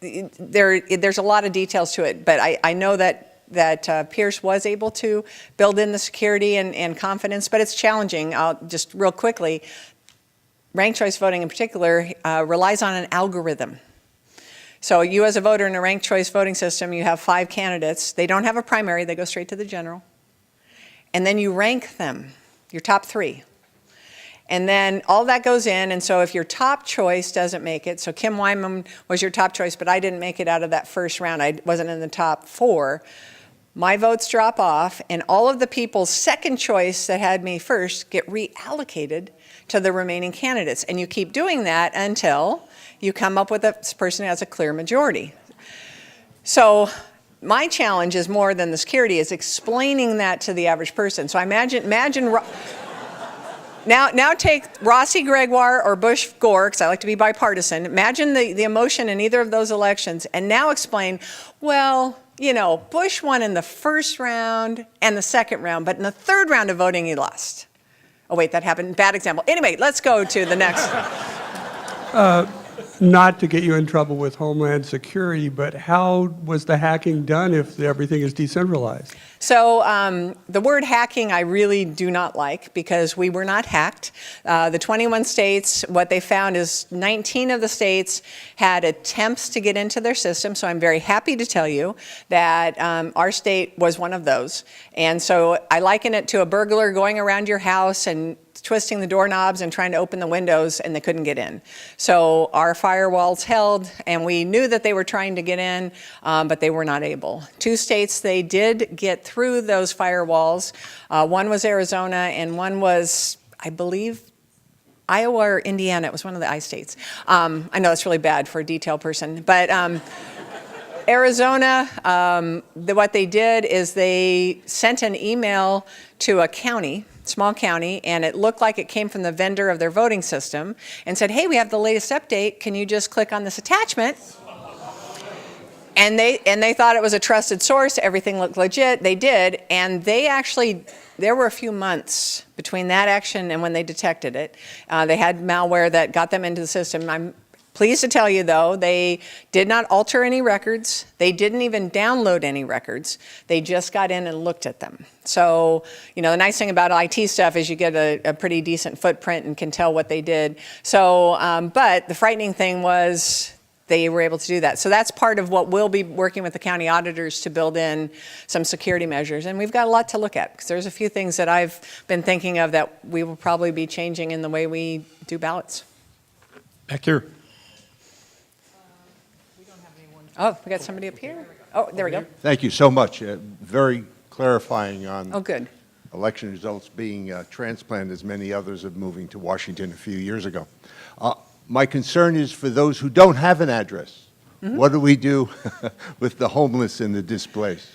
S2: There's a lot of details to it. But I know that Pierce was able to build in the security and confidence, but it's challenging. Just real quickly, ranked choice voting in particular relies on an algorithm. So you as a voter in a ranked choice voting system, you have 5 candidates. They don't have a primary, they go straight to the general. And then you rank them, your top 3. And then all that goes in, and so if your top choice doesn't make it, so Kim Wyman was your top choice, but I didn't make it out of that first round, I wasn't in the top 4, my votes drop off, and all of the people's second choice that had me first get reallocated to the remaining candidates. And you keep doing that until you come up with a person who has a clear majority. So my challenge is more than the security, is explaining that to the average person. So imagine now take Rossi Gregoire or Bush Gore, because I like to be bipartisan. Imagine the emotion in either of those elections, and now explain, well, you know, Bush won in the first round and the second round, but in the third round of voting, he lost. Oh, wait, that happened. Bad example. Anyway, let's go to the next.
S4: Not to get you in trouble with Homeland Security, but how was the hacking done if everything is decentralized?
S2: So the word hacking I really do not like, because we were not hacked. The 21 states, what they found is 19 of the states had attempts to get into their system. So I'm very happy to tell you that our state was one of those. And so I liken it to a burglar going around your house and twisting the doorknobs and trying to open the windows, and they couldn't get in. So our firewalls held, and we knew that they were trying to get in, but they were not able. 2 states, they did get through those firewalls. One was Arizona, and one was, I believe, Iowa or Indiana. It was one of the I states. I know it's really bad for a detail person, but Arizona, what they did is they sent an email to a county, small county, and it looked like it came from the vendor of their voting system, and said, hey, we have the latest update. Can you just click on this attachment? And they thought it was a trusted source. Everything looked legit. They did, and they actually, there were a few months between that action and when they detected it. They had malware that got them into the system. I'm pleased to tell you, though, they did not alter any records. They didn't even download any records. They just got in and looked at them. So, you know, the nice thing about IT stuff is you get a pretty decent footprint and can tell what they did. So, but the frightening thing was they were able to do that. So that's part of what we'll be working with the county auditors to build in some security measures. And we've got a lot to look at, because there's a few things that I've been thinking of that we will probably be changing in the way we do ballots.
S1: Back here.
S2: Oh, we got somebody up here? Oh, there we go.
S5: Thank you so much. Very clarifying on
S2: Oh, good.
S5: election results being transplanted, as many others of moving to Washington a few years ago. My concern is for those who don't have an address. What do we do with the homeless and the displaced?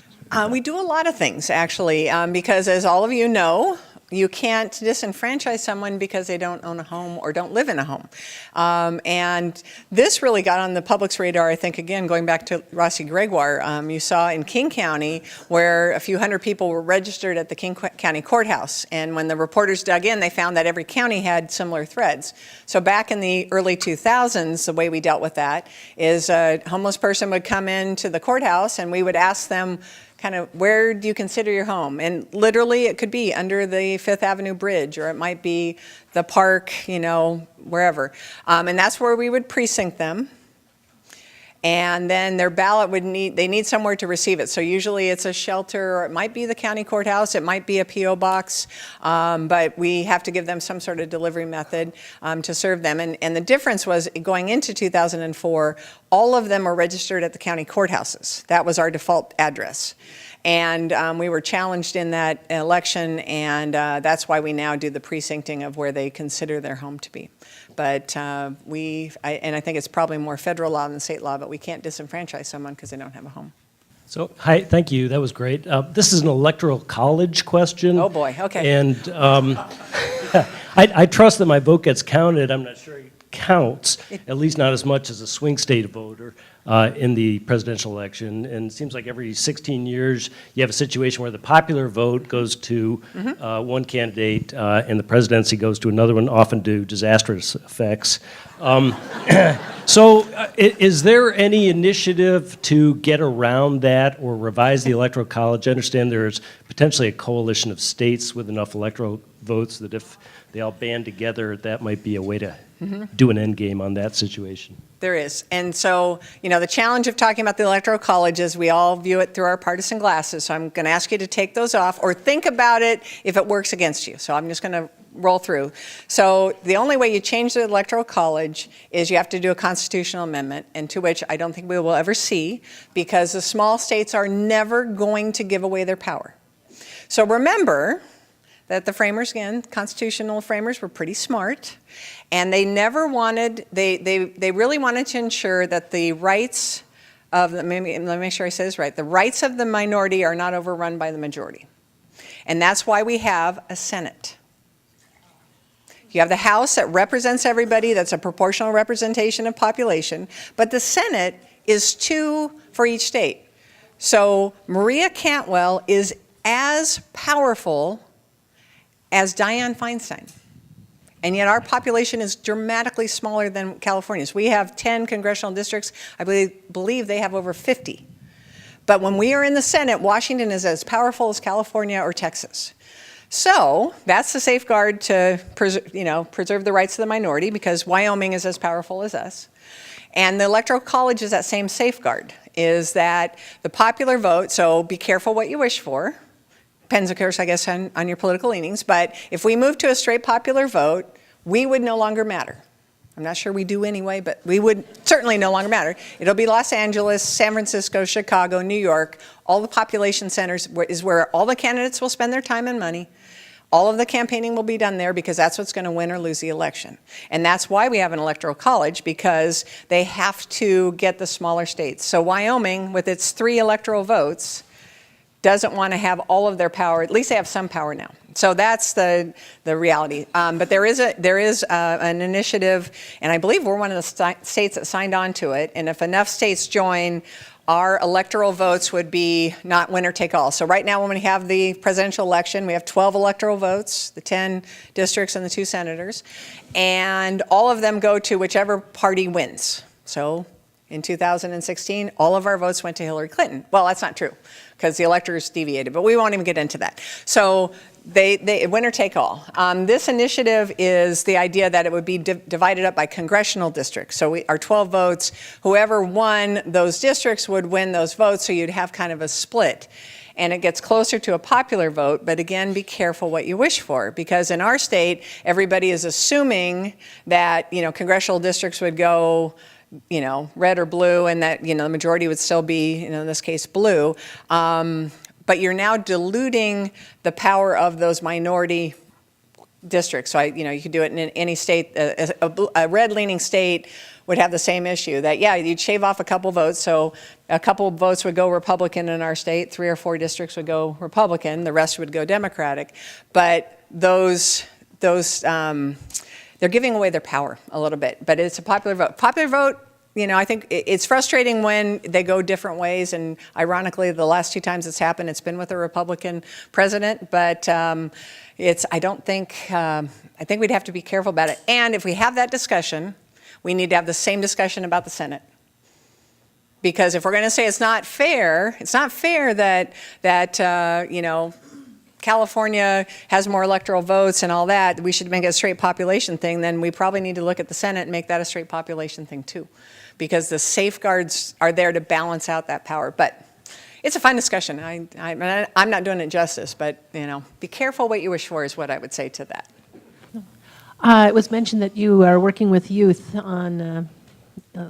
S2: We do a lot of things, actually, because as all of you know, you can't disenfranchise someone because they don't own a home or don't live in a home. And this really got on the public's radar, I think, again, going back to Rossi Gregoire. You saw in King County where a few hundred people were registered at the King County Courthouse. And when the reporters dug in, they found that every county had similar threads. So back in the early 2000s, the way we dealt with that is a homeless person would come into the courthouse and we would ask them, kind of, where do you consider your home? And literally it could be under the Fifth Avenue Bridge, or it might be the park, you know, wherever. And that's where we would precinct them. And then their ballot they need somewhere to receive it. So usually it's a shelter, or it might be the county courthouse, it might be a P.O. box, but we have to give them some sort of delivery method to serve them. And the difference was, going into 2004, all of them are registered at the county courthouses. That was our default address. And we were challenged in that election, and that's why we now do the precincting of where they consider their home to be. But and I think it's probably more federal law than state law, but we can't disenfranchise someone because they don't have a home.
S6: So, hi, thank you. That was great. This is an Electoral College question.
S2: Oh, boy, okay.
S6: And I trust that my vote gets counted. I'm not sure it counts, at least not as much as a swing state voter in the presidential election. And it seems like every 16 years you have a situation where the popular vote goes to one candidate and the presidency goes to another one, often due to disastrous effects. So is there any initiative to get around that or revise the Electoral College? I understand there's potentially a coalition of states with enough electoral votes that if they all band together, that might be a way to do an end game on that situation.
S2: There is. And so, you know, the challenge of talking about the Electoral College is we all view it through our partisan glasses. So I'm going to ask you to take those off or think about it if it works against you. So I'm just going to roll through. So the only way you change the Electoral College is you have to do a constitutional amendment, and to which I don't think we will ever see, because the small states are never going to give away their power. So remember that the framers, again, constitutional framers, were pretty smart, and they never wanted, they really wanted to ensure that the rights of, let me make sure I say this right, the rights of the minority are not overrun by the majority. And that's why we have a Senate. You have the House that represents everybody, that's a proportional representation of population, but the Senate is 2 for each state. So Maria Cantwell is as powerful as Dianne Feinstein. And yet our population is dramatically smaller than California's. We have 10 congressional districts. I believe they have over 50. But when we are in the Senate, Washington is as powerful as California or Texas. So that's the safeguard to preserve the rights of the minority, because Wyoming is as powerful as us. And the Electoral College is that same safeguard, is that the popular vote, so be careful what you wish for. Depends, of course, I guess, on your political leanings. But if we move to a straight popular vote, we would no longer matter. I'm not sure we do anyway, but we would certainly no longer matter. It'll be Los Angeles, San Francisco, Chicago, New York. All the population centers is where all the candidates will spend their time and money. All of the campaigning will be done there, because that's what's going to win or lose the election. And that's why we have an Electoral College, because they have to get the smaller states. So Wyoming, with its 3 electoral votes, doesn't want to have all of their power. At least they have some power now. So that's the reality. But there is an initiative, and I believe we're one of the states that signed on to it. And if enough states join, our electoral votes would be not winner take all. So right now, when we have the presidential election, we have 12 electoral votes, the 10 districts and the 2 senators, and all of them go to whichever party wins. So in 2016, all of our votes went to Hillary Clinton. Well, that's not true, because the electors deviated, but we won't even get into that. So they winner take all. This initiative is the idea that it would be divided up by congressional districts. So our 12 votes, whoever won those districts would win those votes, so you'd have kind of a split. And it gets closer to a popular vote, but again, be careful what you wish for, because in our state, everybody is assuming that, congressional districts would go, red or blue, and that, the majority would still be, in this case, blue. but you're now diluting the power of those minority districts. So you could do it in any state. A red-leaning state would have the same issue. That you'd shave off a couple votes. So a couple votes would go Republican in our state. 3 or 4 districts would go Republican. The rest would go Democratic. But those they're giving away their power a little bit. But it's a popular vote. Popular vote. I think it's frustrating when they go different ways, and ironically, the last 2 times it's happened, it's been with a Republican president, but I think we'd have to be careful about it. And if we have that discussion, we need to have the same discussion about the Senate. Because if we're going to say it's not fair that California has more electoral votes and all that, we should make it a straight population thing, then we probably need to look at the Senate and make that a straight population thing too. Because the safeguards are there to balance out that power. But it's a fun discussion. I'm not doing it justice, but be careful what you wish for is what I would say to that.
S7: It was mentioned that you are working with youth on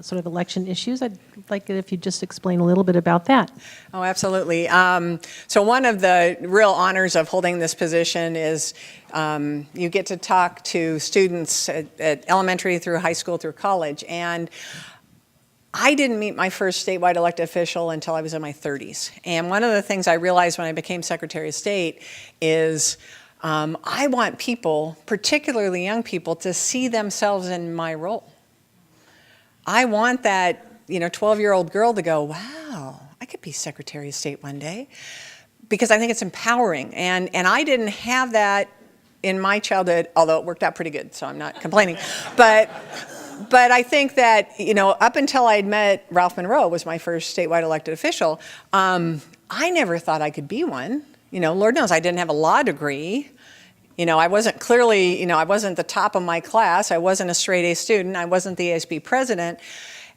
S7: sort of election issues. I'd like it if you just explain a little bit about that.
S2: Oh, absolutely. So one of the real honors of holding this position is you get to talk to students at elementary through high school through college. And I didn't meet my first statewide elected official until I was in my 30s. And one of the things I realized when I became Secretary of State is I want people, particularly young people, to see themselves in my role. I want that 12-year-old girl to go, wow, I could be Secretary of State one day, because I think it's empowering. And I didn't have that in my childhood, although it worked out pretty good, so I'm not complaining. But I think that, up until I'd met Ralph Monroe, was my first statewide elected official, I never thought I could be one. Lord knows I didn't have a law degree. I wasn't clearly, I wasn't the top of my class. I wasn't a straight A student. I wasn't the ASB president.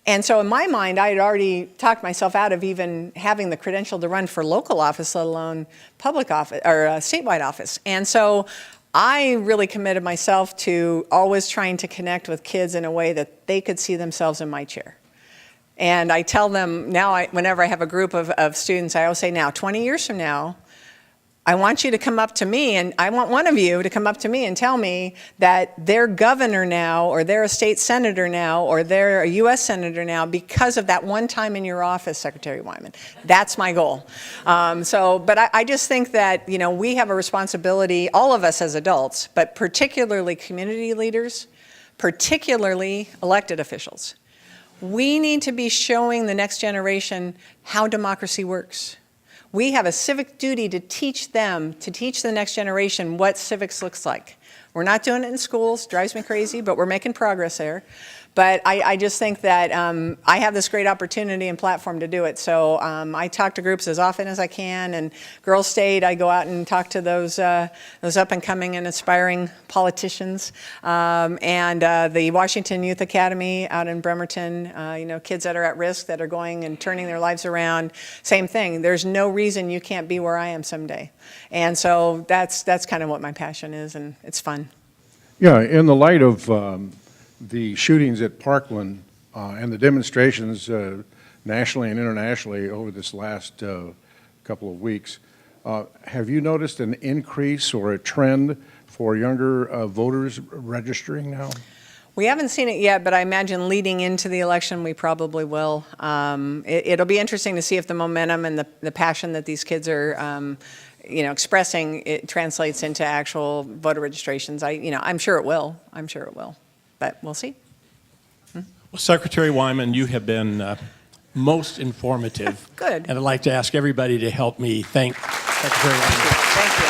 S2: And so in my mind, I had already talked myself out of even having the credential to run for local office, let alone public office or statewide office. And so I really committed myself to always trying to connect with kids in a way that they could see themselves in my chair. And I tell them now, whenever I have a group of students, I always say, now, 20 years from now, I want you to come up to me, and I want one of you to come up to me and tell me that they're governor now, or they're a state senator now, or they're a U.S. senator now because of that one time in your office, Secretary Wyman. That's my goal. But I just think that, we have a responsibility, all of us as adults, but particularly community leaders, particularly elected officials. We need to be showing the next generation how democracy works. We have a civic duty to teach them, to teach the next generation what civics looks like. We're not doing it in schools, drives me crazy, but we're making progress there. But I just think that I have this great opportunity and platform to do it. So I talk to groups as often as I can. And Girls State, I go out and talk to those up-and-coming and aspiring politicians. And the Washington Youth Academy out in Bremerton, kids that are at risk, that are going and turning their lives around. Same thing. There's no reason you can't be where I am someday. And so that's kind of what my passion is, and it's fun.
S8: Yeah, in the light of the shootings at Parkland and the demonstrations nationally and internationally over this last couple of weeks, have you noticed an increase or a trend for younger voters registering now?
S2: We haven't seen it yet, but I imagine leading into the election we probably will. It'll be interesting to see if the momentum and the passion that these kids are expressing, it translates into actual voter registrations. I'm sure it will. I'm sure it will. But we'll see.
S1: Well, Secretary Wyman, you have been most informative.
S2: Good.
S1: And I'd like to ask everybody to help me thank Secretary Wyman.
S2: Thank you.